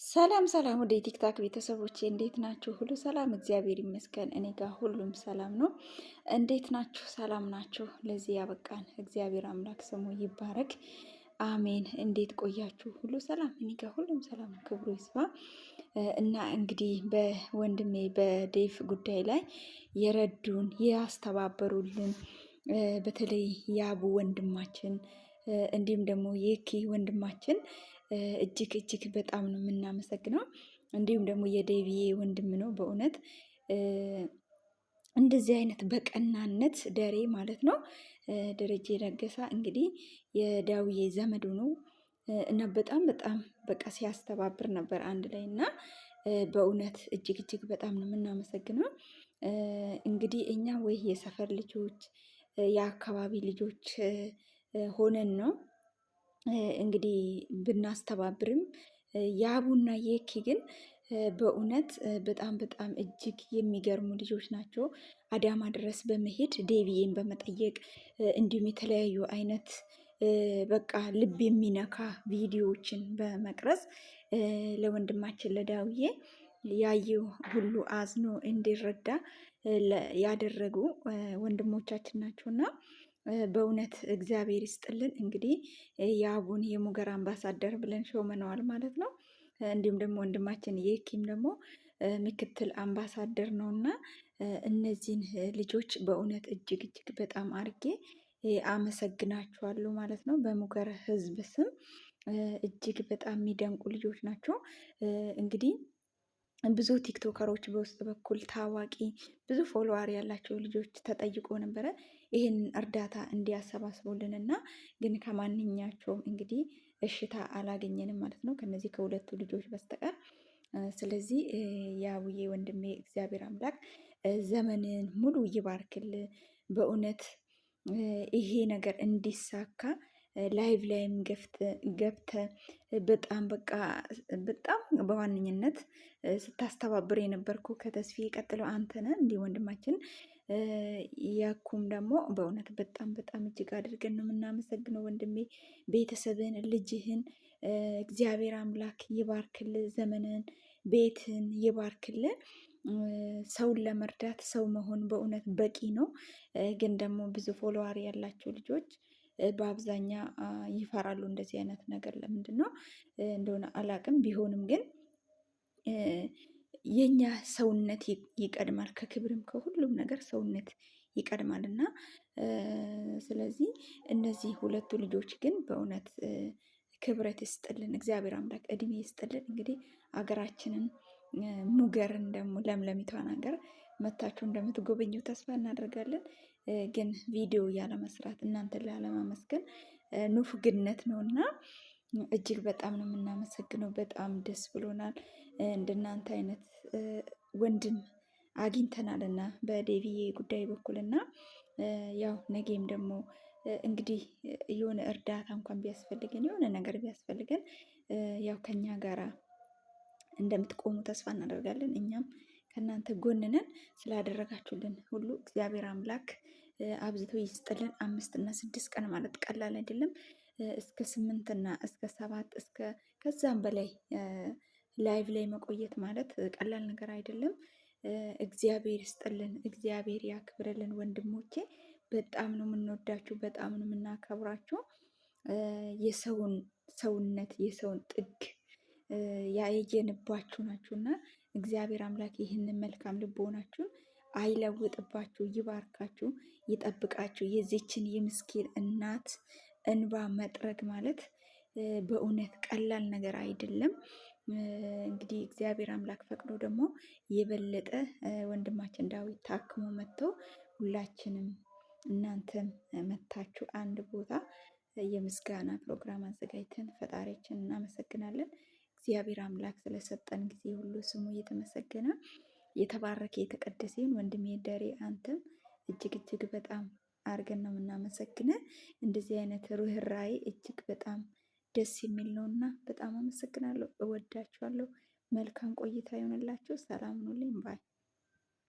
ሰላም ሰላም ወደ ቲክታክ ቤተሰቦቼ እንዴት ናችሁ? ሁሉ ሰላም እግዚአብሔር ይመስገን። እኔ ጋር ሁሉም ሰላም ነው። እንዴት ናችሁ? ሰላም ናችሁ? ለዚህ ያበቃን እግዚአብሔር አምላክ ስሙ ይባረክ፣ አሜን። እንዴት ቆያችሁ? ሁሉ ሰላም? እኔ ጋር ሁሉም ሰላም፣ ክብሩ ይስፋ። እና እንግዲህ በወንድሜ በዴፍ ጉዳይ ላይ የረዱን ያስተባበሩልን በተለይ ያቡ ወንድማችን እንዲሁም ደግሞ የኪ ወንድማችን እጅግ እጅግ በጣም ነው የምናመሰግነው። እንዲሁም ደግሞ የዴቪዬ ወንድም ነው በእውነት እንደዚህ አይነት በቀናነት ደሬ ማለት ነው። ደረጀ ለገሰ እንግዲህ የዳውዬ ዘመዱ ነው እና በጣም በጣም በቃ ሲያስተባብር ነበር አንድ ላይ እና በእውነት እጅግ እጅግ በጣም ነው የምናመሰግነው። እንግዲህ እኛ ወይ የሰፈር ልጆች የአካባቢ ልጆች ሆነን ነው እንግዲህ ብናስተባብርም የአቡና የኪ ግን በእውነት በጣም በጣም እጅግ የሚገርሙ ልጆች ናቸው። አዳማ ድረስ በመሄድ ዴቪዬን በመጠየቅ እንዲሁም የተለያዩ አይነት በቃ ልብ የሚነካ ቪዲዮዎችን በመቅረጽ ለወንድማችን ለዳውዬ ያየው ሁሉ አዝኖ እንዲረዳ ያደረጉ ወንድሞቻችን ናቸውና በእውነት እግዚአብሔር ይስጥልን። እንግዲህ የአቡን የሙገር አምባሳደር ብለን ሾመነዋል ማለት ነው። እንዲሁም ደግሞ ወንድማችን የኪም ደግሞ ምክትል አምባሳደር ነው እና እነዚህን ልጆች በእውነት እጅግ እጅግ በጣም አርጌ አመሰግናችኋለሁ ማለት ነው። በሙገር ህዝብ ስም እጅግ በጣም የሚደንቁ ልጆች ናቸው። እንግዲህ ብዙ ቲክቶከሮች በውስጥ በኩል ታዋቂ ብዙ ፎሎዋር ያላቸው ልጆች ተጠይቆ ነበረ ይህንን እርዳታ እንዲያሰባስቡልን እና ግን ከማንኛቸውም እንግዲህ እሽታ አላገኘንም ማለት ነው ከነዚህ ከሁለቱ ልጆች በስተቀር። ስለዚህ የአቡዬ ወንድሜ እግዚአብሔር አምላክ ዘመንን ሙሉ ይባርክል። በእውነት ይሄ ነገር እንዲሳካ ላይቭ ላይም ገብተ በጣም በቃ በጣም በዋነኝነት ስታስተባብር የነበርኩ ከተስፊ ቀጥሎ አንተ ነህ። እንዲህ ወንድማችን ያኩም ደግሞ በእውነት በጣም በጣም እጅግ አድርገን ነው የምናመሰግነው ወንድሜ። ቤተሰብን ልጅህን እግዚአብሔር አምላክ ይባርክል፣ ዘመንን ቤትን ይባርክል። ሰውን ለመርዳት ሰው መሆን በእውነት በቂ ነው። ግን ደግሞ ብዙ ፎሎዋር ያላቸው ልጆች በአብዛኛ ይፈራሉ እንደዚህ አይነት ነገር ለምንድን ነው እንደሆነ አላቅም። ቢሆንም ግን የኛ ሰውነት ይቀድማል፣ ከክብርም ከሁሉም ነገር ሰውነት ይቀድማል እና ስለዚህ እነዚህ ሁለቱ ልጆች ግን በእውነት ክብረት ይስጥልን፣ እግዚአብሔር አምላክ እድሜ ይስጥልን። እንግዲህ አገራችንን ሙገርን ደግሞ ለምለሚቷን ሀገር መታችሁ እንደምትጎበኙ ተስፋ እናደርጋለን። ግን ቪዲዮ ያለመስራት እናንተን ላለማመስገን ንፉግነት ነው እና እጅግ በጣም ነው የምናመሰግነው። በጣም ደስ ብሎናል። እንደናንተ አይነት ወንድም አግኝተናል እና በዴቪዬ ጉዳይ በኩል እና ያው ነገም ደግሞ እንግዲህ የሆነ እርዳታ እንኳን ቢያስፈልገን የሆነ ነገር ቢያስፈልገን ያው ከኛ ጋራ እንደምትቆሙ ተስፋ እናደርጋለን። እኛም ከእናንተ ጎን ነን። ስላደረጋችሁልን ሁሉ እግዚአብሔር አምላክ አብዝቶ ይስጥልን። 5 እና 6 ቀን ማለት ቀላል አይደለም። እስከ 8 እና እስከ 7 እስከ ከዛም በላይ ላይቭ ላይ መቆየት ማለት ቀላል ነገር አይደለም። እግዚአብሔር ይስጥልን፣ እግዚአብሔር ያክብርልን። ወንድሞቼ በጣም ነው የምንወዳችሁ፣ በጣም ነው የምናከብራችሁ። የሰውን ሰውነት የሰውን ጥግ ያየንባችሁ ናችሁና እግዚአብሔር አምላክ ይህንን መልካም ልቦናችሁን አይለውጥባችሁ፣ ይባርካችሁ፣ ይጠብቃችሁ። የዚችን የምስኪን እናት እንባ መጥረግ ማለት በእውነት ቀላል ነገር አይደለም። እንግዲህ እግዚአብሔር አምላክ ፈቅዶ ደግሞ የበለጠ ወንድማችን ዳዊት ታክሞ መጥቶ ሁላችንም እናንተም መታችሁ አንድ ቦታ የምስጋና ፕሮግራም አዘጋጅተን ፈጣሪያችን እናመሰግናለን። እግዚአብሔር አምላክ ስለሰጠን ጊዜ ሁሉ ስሙ እየተመሰገነ የተባረከ የተቀደሰን ወንድሜ ደሬ አንተም እጅግ እጅግ በጣም አድርገን ነው የምናመሰግነ። እንደዚህ አይነት ርህራሄ እጅግ በጣም ደስ የሚል ነውና በጣም አመሰግናለሁ። እወዳችኋለሁ። መልካም ቆይታ ይሆንላችሁ። ሰላም ሁኑልኝ ባይ